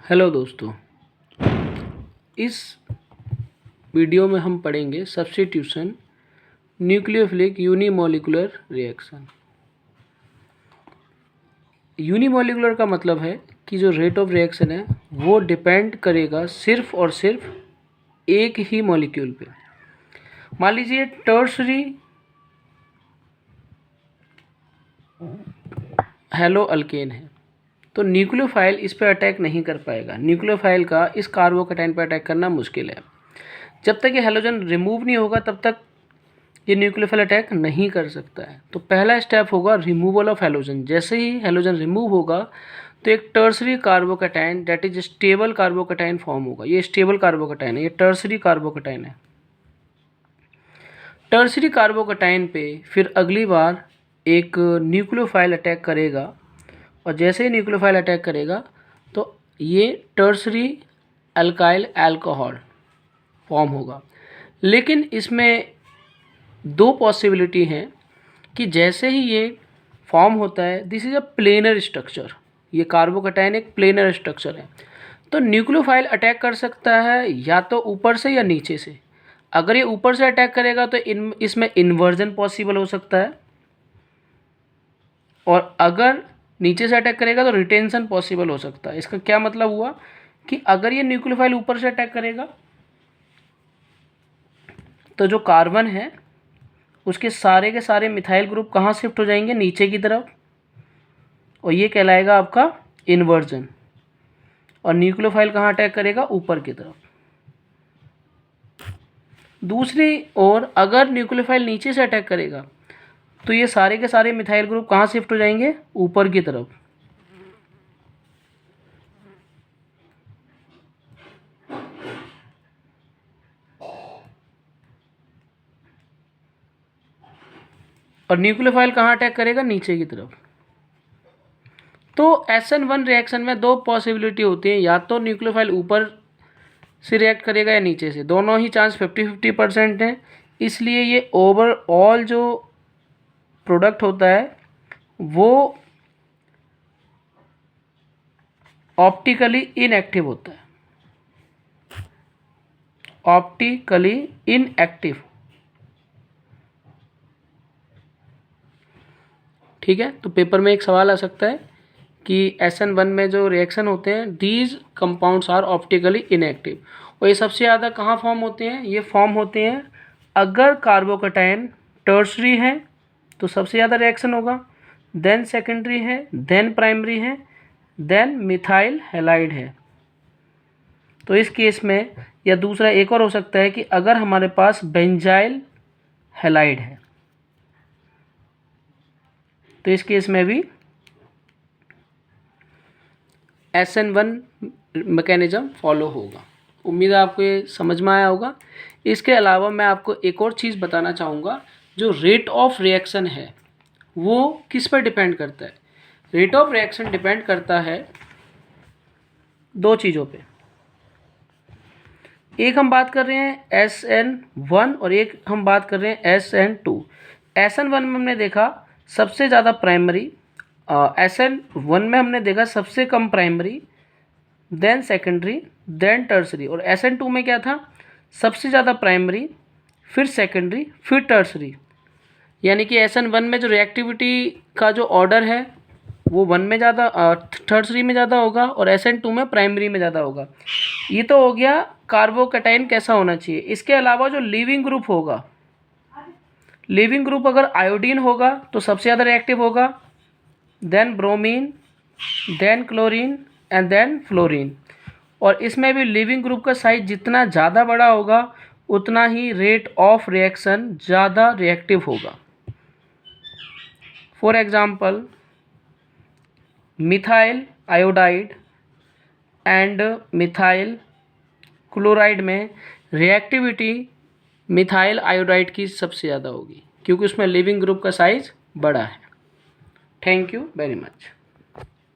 Hello दोस्तों, इस video में हम पढ़ेंगे substitution nucleophilic unimolecular reaction. Unimolecular का मतलब है कि जो रेट ऑफ रिएक्शन है वो डिपेंड करेगा सिर्फ और सिर्फ एक ही मॉलिक्यूल पे। मान लीजिए टर्शरी हेलो अल्केन है तो न्यूक्लियोफाइल इस पर अटैक नहीं कर पाएगा। न्यूक्लियोफाइल का इस कार्बोकैटायन पर अटैक करना मुश्किल है। जब तक ये हैलोजन रिमूव नहीं होगा तब तक ये न्यूक्लियोफाइल अटैक नहीं कर सकता है। तो पहला स्टेप होगा रिमूवल ऑफ हैलोजन। जैसे ही हैलोजन रिमूव होगा तो एक tertiary carbocation that is stable carbocation form होगा। ये स्टेबल कार्बोकैटायन है, ये टर्सरी कार्बोकैटायन है। टर्सरी कार्बोकैटायन पे फिर अगली बार एक न्यूक्लियोफाइल अटैक करेगा और जैसे ही न्यूक्लियोफाइल अटैक करेगा तो ये टर्सरी अल्काइल अल्कोहल फॉर्म होगा। लेकिन इसमें दो पॉसिबिलिटी हैं कि जैसे ही ये फॉर्म होता है, this is a planar structure, ये कार्बोकैटायन एक प्लेनर स्ट्रक्चर है, तो न्यूक्लियोफाइल अटैक कर सकता है या तो ऊपर से या नीचे से। अगर ये ऊपर से अटैक करेगा तो इसमें इन्वर्जन पॉसिबल हो सकता है, और अगर नीचे से अटैक करेगा तो रिटेंशन पॉसिबल हो सकता है। इसका क्या मतलब हुआ कि अगर ये न्यूक्लियोफाइल ऊपर से अटैक करेगा तो जो कार्बन है उसके सारे के सारे मिथाइल ग्रुप कहाँ शिफ्ट हो जाएंगे, नीचे की तरफ, और ये कहलाएगा आपका इन्वर्जन। और न्यूक्लियोफाइल कहाँ अटैक करेगा, ऊपर की तरफ। दूसरी ओर अगर न्यूक्लियोफाइल नीचे से अटैक करेगा तो ये सारे के सारे मिथाइल ग्रुप कहाँ शिफ्ट हो जाएंगे, ऊपर की तरफ। और न्यूक्लियोफाइल कहाँ अटैक करेगा, नीचे की तरफ। तो SN1 रिएक्शन में दो पॉसिबिलिटी होती है, या तो न्यूक्लियोफाइल ऊपर से रिएक्ट करेगा या नीचे से। दोनों ही चांस 50-50% हैं। इसलिए ये ओवरऑल जो प्रोडक्ट होता है वो ऑप्टिकली इनएक्टिव होता है। ऑप्टिकली इनएक्टिव, ठीक है। तो पेपर में एक सवाल आ सकता है कि SN1 में जो रिएक्शन होते हैं, these compounds are optically inactive. और ये सबसे ज़्यादा कहाँ फॉर्म होते हैं, ये फॉर्म होते हैं अगर कार्बोकैटायन टर्शरी है तो सबसे ज़्यादा रिएक्शन होगा, देन सेकेंडरी है, देन प्राइमरी है, देन मिथाइल हैलाइड है। तो इस केस में, या दूसरा एक और हो सकता है कि अगर हमारे पास बेंजाइल हैलाइड है तो इस केस में भी SN1 मैकेनिज्म फॉलो होगा। उम्मीद है आपको ये समझ में आया होगा। इसके अलावा मैं आपको एक और चीज़ बताना चाहूँगा, जो रेट ऑफ रिएक्शन है वो किस पर डिपेंड करता है। रेट ऑफ रिएक्शन डिपेंड करता है दो चीज़ों पे। एक हम बात कर रहे हैं SN1 और एक हम बात कर रहे हैं SN2। SN1 में हमने देखा सबसे ज़्यादा प्राइमरी, SN1 में हमने देखा सबसे कम primary, then secondary, then tertiary. और SN2 में क्या था, सबसे ज़्यादा प्राइमरी, फिर सेकेंडरी, फिर टर्सरी। यानी कि SN1 में जो रिएक्टिविटी का जो ऑर्डर है वो 1 में ज़्यादा, टर्सरी में ज़्यादा होगा, और SN2 में प्राइमरी में ज़्यादा होगा। ये तो हो गया कार्बोकैटायन कैसा होना चाहिए। इसके अलावा जो लीविंग ग्रुप होगा, लीविंग ग्रुप अगर आयोडीन होगा तो सबसे ज़्यादा रिएक्टिव होगा, then bromine, then chlorine and then fluorine. और इसमें भी लिविंग ग्रुप का साइज जितना ज़्यादा बड़ा होगा उतना ही रेट ऑफ रिएक्शन ज़्यादा रिएक्टिव होगा। For example methyl iodide and methyl chloride में रिएक्टिविटी मिथाइल आयोडाइड की सबसे ज़्यादा होगी, क्योंकि उसमें लिविंग ग्रुप का साइज बड़ा है। Thank you very much.